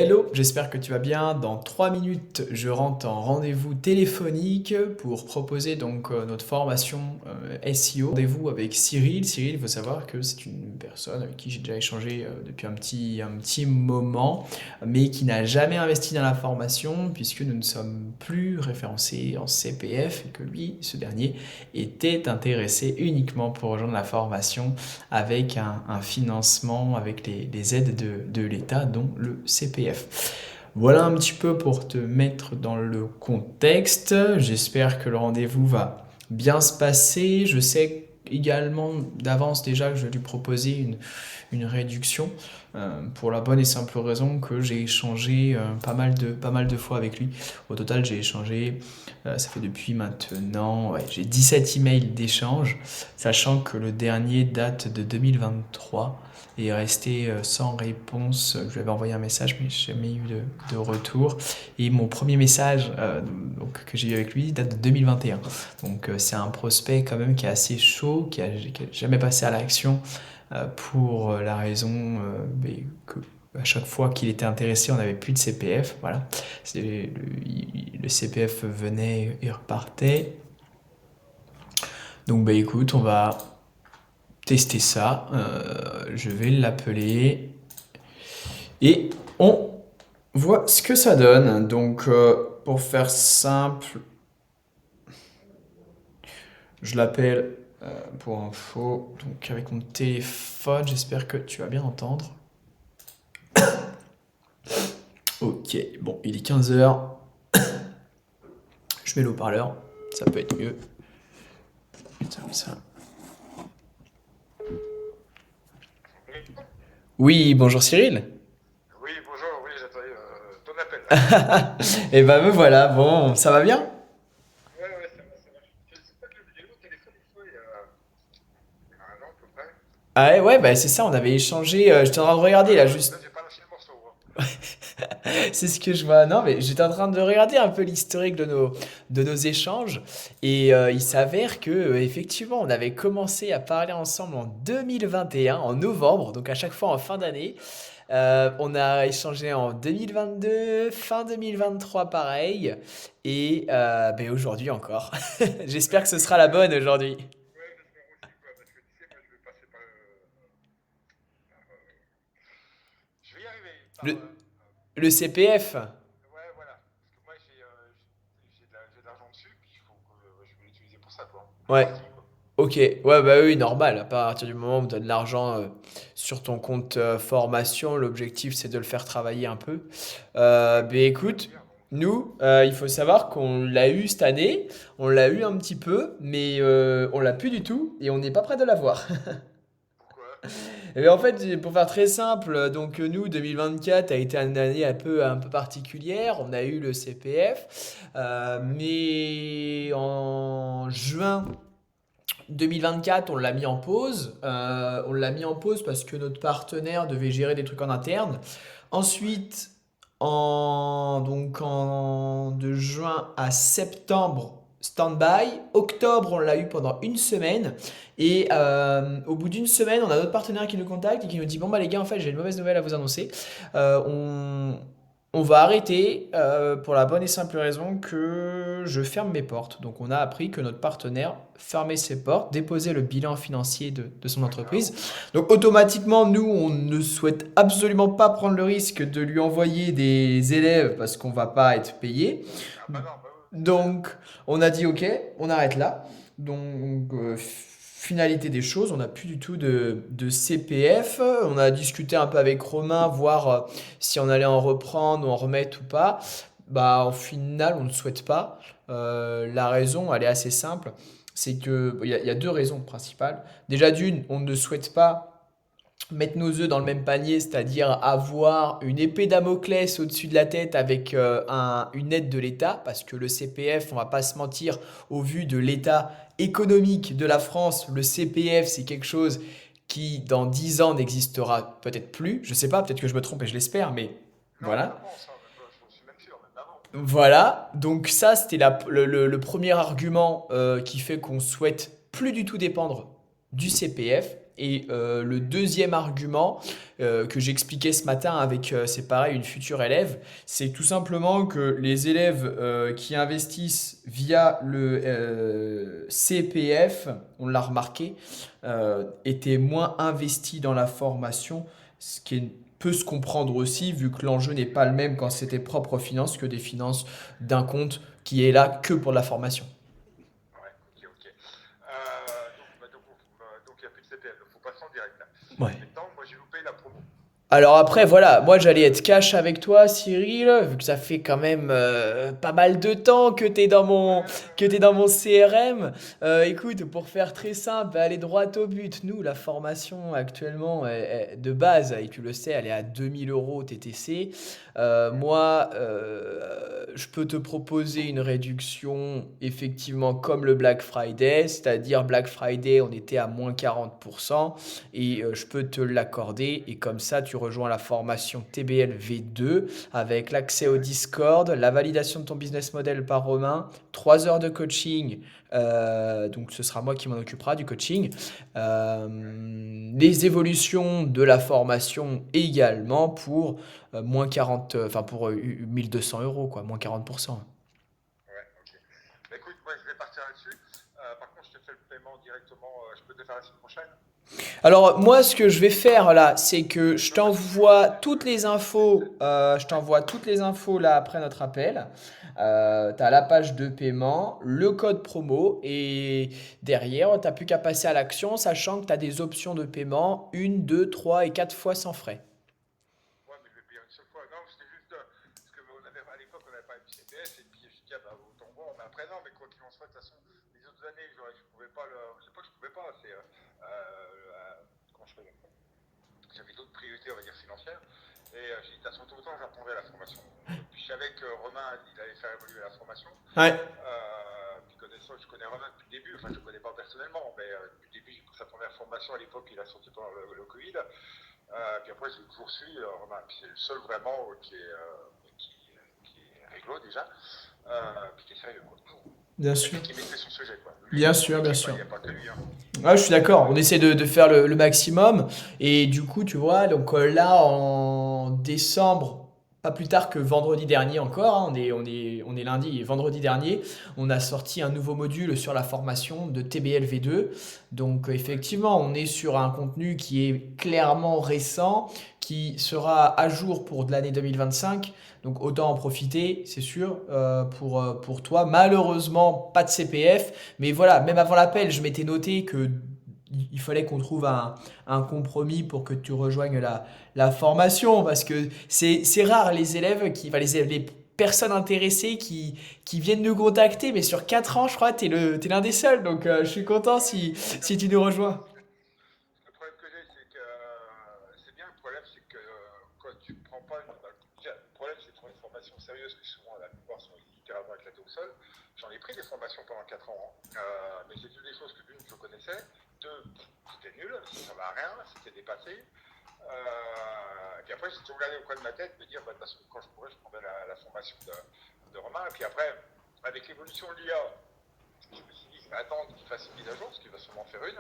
Hello, j'espère que tu vas bien. Dans 3 minutes, je rentre en rendez-vous téléphonique pour proposer donc notre formation SEO. Rendez-vous avec Cyril. Cyril, il faut savoir que c'est une personne avec qui j'ai déjà échangé depuis un petit moment, mais qui n'a jamais investi dans la formation puisque nous ne sommes plus référencés en CPF et que lui, ce dernier, était intéressé uniquement pour rejoindre la formation avec un financement, avec les aides de l'État, dont le CPF. Voilà un petit peu pour te mettre dans le contexte. J'espère que le rendez-vous va bien se passer. Je sais également d'avance déjà que je vais lui proposer une réduction pour la bonne et simple raison que j'ai échangé pas mal de fois avec lui. Au total, j'ai échangé, ça fait depuis maintenant, ouais, j'ai 17 emails d'échange, sachant que le dernier date de 2023 et est resté sans réponse. Je lui avais envoyé un message, mais j'ai jamais eu de retour. Et mon premier message donc, que j'ai eu avec lui date de 2021. Donc c'est un prospect quand même qui est assez chaud, qui a jamais passé à l'action pour la raison que à chaque fois qu'il était intéressé, on n'avait plus de CPF. Voilà. Le CPF venait et repartait. Donc bah écoute, on va tester ça. Je vais l'appeler et on voit ce que ça donne. Donc pour faire simple, je l'appelle pour info. Donc avec mon téléphone, j'espère que tu vas bien entendre. Ok, bon, il est 15 h. Je mets le haut-parleur, ça peut être mieux. Comme ça. Oui, bonjour Cyril. Oui, bonjour, oui, j'attendais ton appel là. Et ben me voilà, bon, ça va bien? Ouais, ouais, ça va, ça va. Je sais pas que le vidéo au téléphone une fois il y a un an à peu près. Ah ouais, ouais, bah c'est ça, on avait échangé, j'étais en train de regarder Ouais, là, ouais, là juste. j'ai pas lâché le morceau, hein. C'est ce que je vois. Non, mais j'étais en train de regarder un peu l'historique de nos échanges. Et il Ouais, s'avère que, effectivement, on avait commencé à parler ensemble en 2021, en novembre, donc à chaque fois en fin d'année. On a échangé en 2022, fin 2023 pareil. Et ben aujourd'hui encore. J'espère que ce sera la bonne aujourd'hui. ouais, j'espère aussi quoi, parce que tu sais, moi je vais passer je vais y arriver Le, le CPF. ouais, voilà. Parce que moi j'ai de l'argent dessus, puis il faut que je vais l'utiliser pour ça, quoi. Une Ouais. partie, quoi. Ok, ouais, bah oui, normal. À partir du moment où tu as de l'argent sur ton compte formation, l'objectif c'est de le faire travailler un peu. Ouais, Ben puis ça travaille écoute, bien, donc. nous, il faut savoir qu'on l'a eu cette année, on l'a eu un petit peu, mais on l'a plus du tout et on n'est pas prêt de l'avoir. Pourquoi? Et bien en fait, pour faire très simple, donc nous, 2024 a été une année un peu particulière. On a eu le CPF, Ouais, mais en juin 2024, on l'a mis en pause. On l'a mis en pause parce que notre partenaire devait gérer des trucs en interne. ouais, Ensuite, de juin à septembre, stand-by. Octobre, on l'a eu pendant une semaine. Et au bout d'une semaine, on a notre partenaire qui nous contacte et qui nous dit, bon bah les gars, en fait, j'ai une mauvaise nouvelle à vous annoncer. On va arrêter pour la bonne et simple raison que je ferme mes portes. Donc on a appris que notre partenaire fermait ses portes, déposait le bilan financier de son entreprise. d'accord. Donc automatiquement, nous, on ne souhaite absolument pas prendre le risque de lui envoyer des élèves parce qu'on va pas être payé. Ah bah non, bah oui, c'est clair. Donc on a dit ok, on arrête là. Donc finalité des choses, on n'a plus du tout de CPF. On a discuté un peu avec Romain, voir si on allait en reprendre ou en remettre ou pas. Bah, au final, on ne souhaite pas. La raison, elle est assez simple. C'est que il y a deux raisons principales. Déjà d'une, on ne souhaite pas mettre nos œufs dans le même panier, c'est-à-dire avoir une épée Damoclès au-dessus de la tête avec une aide de l'État, parce que le CPF, on va pas se mentir, au vu de l'état économique de la France, le CPF, c'est quelque chose qui, dans 10 ans, n'existera peut-être plus. Je sais pas, peut-être que je me trompe et je l'espère, mais Non, même voilà. avant ça, même, je suis même sûr, même avant. Voilà, donc ça c'était le premier argument qui fait qu'on souhaite plus du tout dépendre du CPF. Et le deuxième argument que j'expliquais ce matin avec, c'est pareil, une future élève, c'est tout simplement que les élèves qui investissent via le CPF, on l'a remarqué, étaient moins investis dans la formation, ce qui peut se comprendre aussi, vu que l'enjeu n'est pas le même quand c'est tes propres finances que des finances d'un compte qui est là que pour la formation. Ouais, ok, ok. Donc, il n'y a plus de CPF, donc faut passer en direct là. Ouais. Maintenant, moi j'ai loupé la promo. Alors après, voilà, moi j'allais être cash avec toi, Cyril, vu que ça fait quand même pas mal de temps que que t'es dans mon CRM. Écoute, pour faire très simple, aller droit au but, nous, la formation actuellement, de base, et tu le sais, elle est à 2 000 € TTC. Moi, je peux te proposer une réduction, effectivement, comme le Black Friday, c'est-à-dire Black Friday, on était à moins 40%. Et je peux te l'accorder. Et comme ça, tu rejoins la formation TBL V2 avec l'accès au Discord, la validation de ton business model par Romain, 3 heures de coaching. Donc ce sera moi qui m'en occupera du coaching. Les évolutions de la formation également pour moins 40, enfin pour 1 200 € quoi, moins 40%. Ouais, ok. Bah, écoute, moi je vais partir là-dessus. Par contre, je te fais le paiement directement. Je peux te le faire la semaine prochaine. Alors moi, ce que je vais faire là, c'est que Tu veux pas je t'envoie toutes les infos là après notre appel. Tu as la page de paiement, le code promo et derrière, tu n'as plus qu'à passer à l'action, sachant que tu as des options de paiement, une, 2, 3 et 4 fois sans frais. Ouais, mais je vais payer une seule fois. Non, c'était juste parce que à l'époque, on n'avait pas eu de CPS, et puis je me suis dit, ah, bah, autant voir. Mais après, non, mais quoi qu'il en soit, de toute façon, les autres années, je pouvais pas le. C'est pas que je pouvais pas, c'est. Comment je fais. J'avais d'autres priorités, on va dire, financières. Et j'ai dit, de toute façon, tout le temps, j'apprendrais la formation. Puis je savais que Romain, il allait faire évoluer la formation. Ouais. Puis connaissant, je connais Romain depuis le début, enfin, je ne connais pas personnellement, mais depuis le début, j'ai pris sa première formation à l'époque, il a sorti pendant le Covid. Puis après, je l'ai toujours suivi, Romain. Puis c'est le seul vraiment qui est réglo déjà, puis qui est sérieux, quoi. Bien Et sûr. puis qui maîtrise son sujet, quoi. Lui, il Bien a son sûr, bien équipe, hein, sûr. il n'y a pas que lui. Hein. Ouais, je suis d'accord. On essaie de faire le maximum. Et du coup, tu vois, donc là, en décembre, pas plus tard que vendredi dernier encore, hein, on est lundi et vendredi dernier, on a sorti un nouveau module sur la formation de TBL V2. Donc, Ouais. effectivement, on est sur un contenu qui est clairement récent, qui sera à jour pour de l'année 2025. Donc, autant en profiter, c'est sûr, pour toi. Malheureusement, pas de CPF. Mais voilà, même avant l'appel, je m'étais noté que il fallait qu'on trouve un compromis pour que tu rejoignes la formation parce que c'est rare les élèves enfin, les personnes intéressées qui viennent nous contacter, mais sur 4 ans, je crois, t'es l'un des seuls. Donc, je suis content Ouais, si tu nous rejoins. le problème que j'ai, c'est que c'est bien. Le problème, c'est que quand tu ne prends pas le problème, c'est de trouver une formation sérieuse, que souvent la plupart sont littéralement éclatés au sol. J'en ai pris des formations pendant 4 ans, hein. Mais j'ai vu des choses que d'une, je connaissais, deux, c'était nul, ça ne servait à rien, c'était dépassé. Et puis après, j'ai toujours regardé au coin de ma tête, me dire, bah, de toute façon, quand je pourrais, je prendrais la formation de Romain. Et puis après, avec l'évolution de l'IA, je me suis dit, je vais attendre qu'il fasse une mise à jour, parce qu'il va sûrement faire une.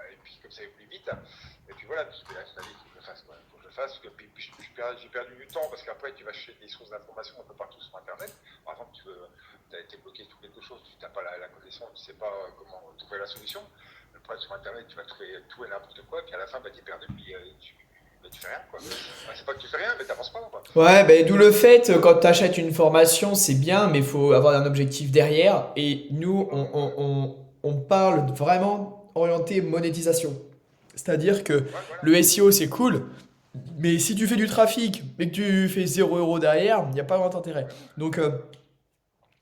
Et puis comme ça évolue vite. Et puis voilà, puis je vais installer, il faut que je le fasse. Quoi. Il faut que je le fasse. Puis j'ai perdu du temps, parce qu'après, tu vas chercher des sources d'informations un peu partout sur Internet. Par exemple, tu as été bloqué sur quelque chose, tu n'as pas la connaissance, tu ne sais pas comment trouver la solution. Le problème sur Internet, tu vas trouver tout et n'importe quoi, puis à la fin, bah, tu es perdu, puis tu fais rien. Quoi. C'est pas que tu fais rien, mais tu n'avances pas. Quoi. Ouais, ben d'où le fait, quand tu achètes une formation, c'est bien, mais il faut avoir un objectif derrière. Et nous, on parle vraiment orienté monétisation. C'est-à-dire que Ouais, voilà. le SEO, c'est cool, mais si tu fais du trafic et que tu fais 0 € derrière, il n'y a pas grand intérêt. Ouais, Donc,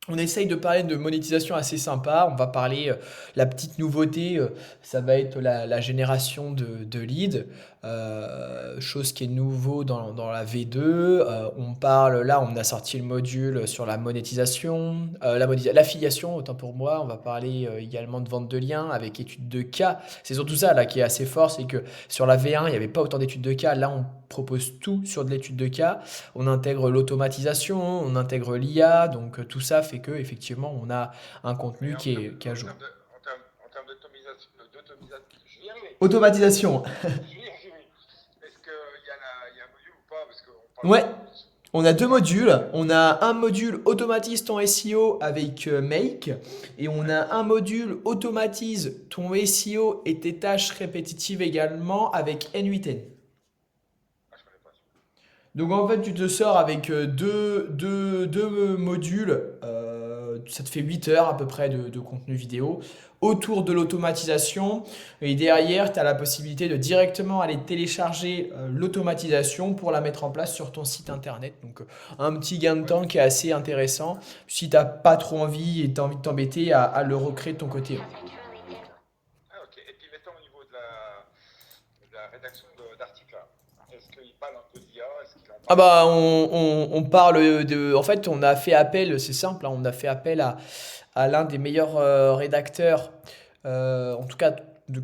on essaye de parler de monétisation assez sympa. On va parler, la petite nouveauté, ça va être la génération de leads, ouais, chose qui est nouveau dans la V2. On parle, là, on a sorti le module sur la monétisation, l'affiliation, autant pour moi. On va parler également de vente de liens avec études de cas. C'est surtout ça là qui est assez fort, c'est que sur la V1, il n'y avait pas autant d'études de cas. Là, on propose tout sur de l'étude de cas. On intègre l'automatisation, on intègre l'IA, donc tout ça fait que effectivement on a un mais contenu en qui est à jour. termes d'automatisation, Automatisation. Oui, oui, oui. Est-ce qu'il y a un module ou pas? Parce qu'on parle Ouais, beaucoup on a deux ouais, modules. On a un module automatise ton SEO avec Make et on ouais. a un module automatise ton SEO et tes tâches répétitives également avec N8N. Ah, je connais pas celui-là. Donc en fait, tu te sors avec deux modules, ça te fait 8 heures à peu près de contenu vidéo autour de l'automatisation. Et derrière, tu as la possibilité de directement aller télécharger l'automatisation pour la mettre en place sur ton site internet. Donc un petit gain de Ouais. temps qui est assez intéressant si tu n'as pas trop envie et tu as envie de t'embêter à le recréer de ton côté. Ah, ok. Et puis mettons au niveau de la rédaction d'articles, là. Est-ce qu'il parle un peu d'IA? Est-ce qu'il en Ah parle un bah peu? on parle de... En fait, on a fait appel, c'est simple, hein, on a fait appel à l'un des meilleurs rédacteurs, en tout cas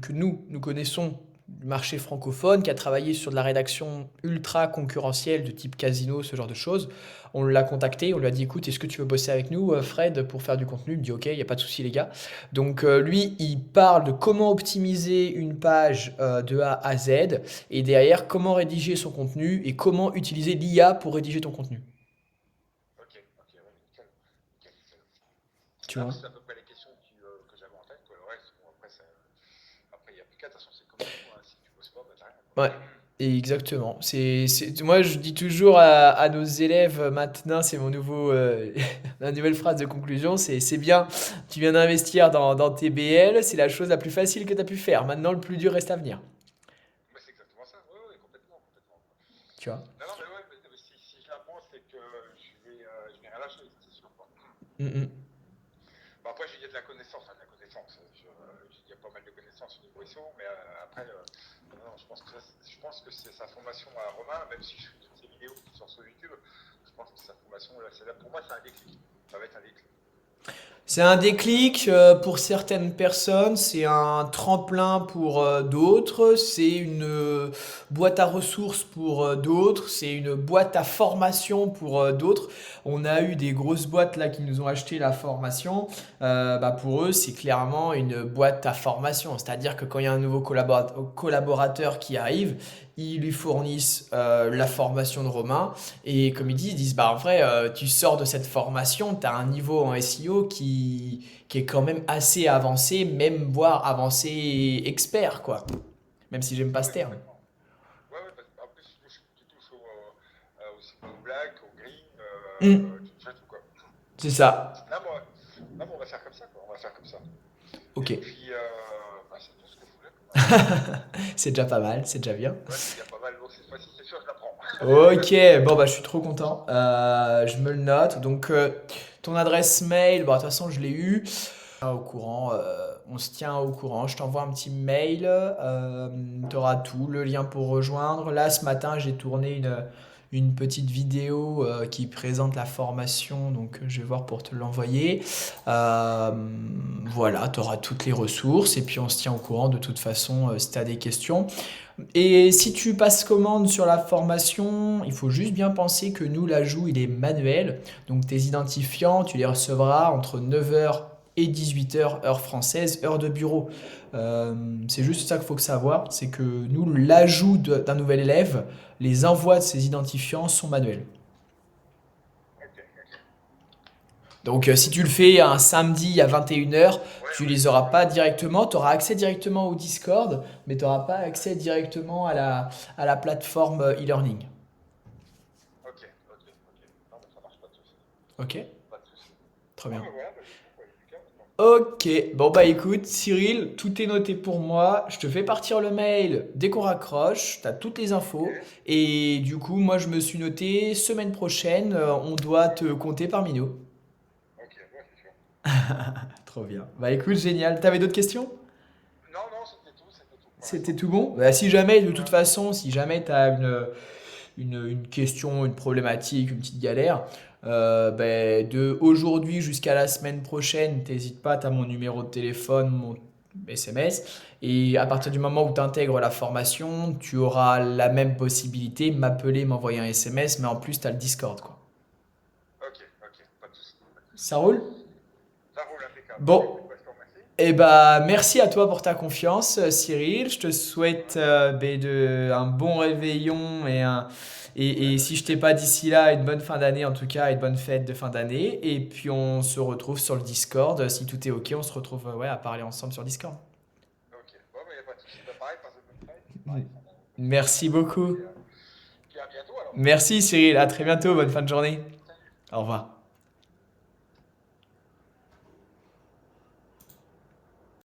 que nous connaissons du marché francophone, qui a travaillé sur de la rédaction ultra concurrentielle de type casino, ce genre de choses. On l'a contacté, on lui a dit écoute, est-ce que tu veux bosser avec nous, Fred, pour faire du contenu? Il me dit ok, il n'y a pas de souci les gars. Donc lui, il parle de comment optimiser une page de A à Z et derrière comment rédiger son contenu et comment utiliser l'IA pour rédiger ton contenu. Ok, ok, ouais, nickel. Nickel, nickel. Tu Non, vois? mais c'est à peu près les questions que j'avais en tête, quoi. Le reste, bon, après, il n'y a plus qu'à. De toute façon, c'est comme tout, hein. Si tu bosses pas, bah, t'as rien, quoi. Ouais, exactement. Moi, je dis toujours à nos élèves maintenant, c'est mon nouveau, la nouvelle phrase de conclusion, c'est bien, tu viens d'investir dans tes BL, c'est la chose la plus facile que tu as pu faire. Maintenant, le plus dur reste à venir. Mais c'est exactement ça. Oui, oui, complètement, complètement. Tu vois? Non, non, mais ouais, mais si je l'apprends, c'est que je vais rien lâcher, c'est sûr, quoi. Mm, mm. Bon, après, il y a de la connaissance, enfin, de la connaissance. Il y a pas mal de connaissances au niveau SEO, mais après, non, non, je pense que c'est sa formation à Romain, même si je suis toutes ces vidéos qui sont sur YouTube, je pense que sa formation, là, pour moi, c'est un déclic. Ça va être un déclic. C'est un déclic pour certaines personnes, c'est un tremplin pour d'autres, c'est une boîte à ressources pour d'autres, c'est une boîte à formation pour d'autres. On a eu des grosses boîtes là qui nous ont acheté la formation. Bah, pour eux, c'est clairement une boîte à formation. C'est-à-dire que quand il y a un nouveau collaborateur qui arrive, ils lui fournissent la formation de Romain. Et comme ils disent bah en vrai, tu sors de cette formation, tu as un niveau en SEO qui est quand même assez avancé, même voire avancé expert, quoi. Même si j'aime pas Ah ce oui, terme. complètement. Ouais, ouais, parce qu'en plus, tu touches aussi au black, au green, Hmm, tu touches à tout, quoi. c'est ça. Là, moi, là, bon, on va faire comme ça, quoi. On va faire comme ça. Ok. Et puis, bah, c'est tout ce que je voulais comme info. C'est déjà pas mal, c'est déjà bien. Ouais, c'est déjà pas mal. Donc, cette fois-ci, c'est sûr, je la prends. Ok, bon bah je suis trop content. Je me le note. Donc ton adresse mail, bon de toute façon je l'ai eu. Au courant, on se tient au courant. Je t'envoie un petit mail. Tu auras tout, le lien pour rejoindre. Là ce matin j'ai tourné une petite vidéo qui présente la formation. Donc je vais voir pour te l'envoyer. Euh, voilà, tu auras toutes les ressources et puis on se tient au courant de toute façon si tu as des questions. Et si tu passes commande sur la formation, il faut juste bien penser que nous, l'ajout, il est manuel. Donc tes identifiants, tu les recevras entre 9 heures et 18 heures, heure française, heure de bureau. C'est juste ça qu'il faut savoir, c'est que nous, l'ajout d'un nouvel élève, les envois de ces identifiants sont manuels. Ok, ok. Donc si tu le fais un samedi à 21 heures, Ouais, tu ouais, les auras pas directement, tu auras accès directement au Discord, mais tu n'auras pas ouais. accès directement à la plateforme e-learning. Ok, ok, ok. Non, mais ça marche, pas de souci. Ok? Pas de souci. Très Non, bien. mais voilà, bah, c'est tout, quoi. Il n'y a plus qu'à maintenant. Ok, bon bah écoute, Cyril, tout est noté pour moi. Je te fais partir le mail dès qu'on raccroche, t'as toutes les Ok, infos. Et du coup, moi je me suis noté, semaine prochaine, on doit te compter parmi nous. ok, ouais, c'est sûr. Trop bien. Bah écoute, génial. T'avais d'autres questions? Non, non, c'était tout pour C'était l'instant. tout bon? Bah, si jamais, de toute Voilà. façon, si jamais t'as une question, une problématique, une petite galère, ben, de aujourd'hui jusqu'à la semaine prochaine, t'hésites pas, tu as mon numéro de téléphone, mon SMS. Et à partir Ouais. du moment où tu intègres la formation, tu auras la même possibilité, m'appeler, m'envoyer un SMS, mais en plus, tu as le Discord, quoi. Ok, ok, pas de souci, pas de souci. Ça roule? Ça roule impeccable. Bah, Bon, écoute, bah, je te remercie. Eh bah, merci à toi pour ta confiance, Cyril. Je te souhaite un bon réveillon et Ouais, si je t'ai pas d'ici là, une bonne fin d'année en tout cas, une bonne fête de fin d'année. Et puis on se retrouve sur le Discord. Si tout est OK, on se retrouve ouais, à parler ensemble sur Discord. ok. Bon, mais il n'y a pas de souci. Bah, pareil, passe de bonnes fêtes. Et pareil, bonne fête de fin Merci d'année. beaucoup. Puis à bientôt alors. Merci Cyril, à très bientôt, bonne fin de journée. Salut. Au revoir.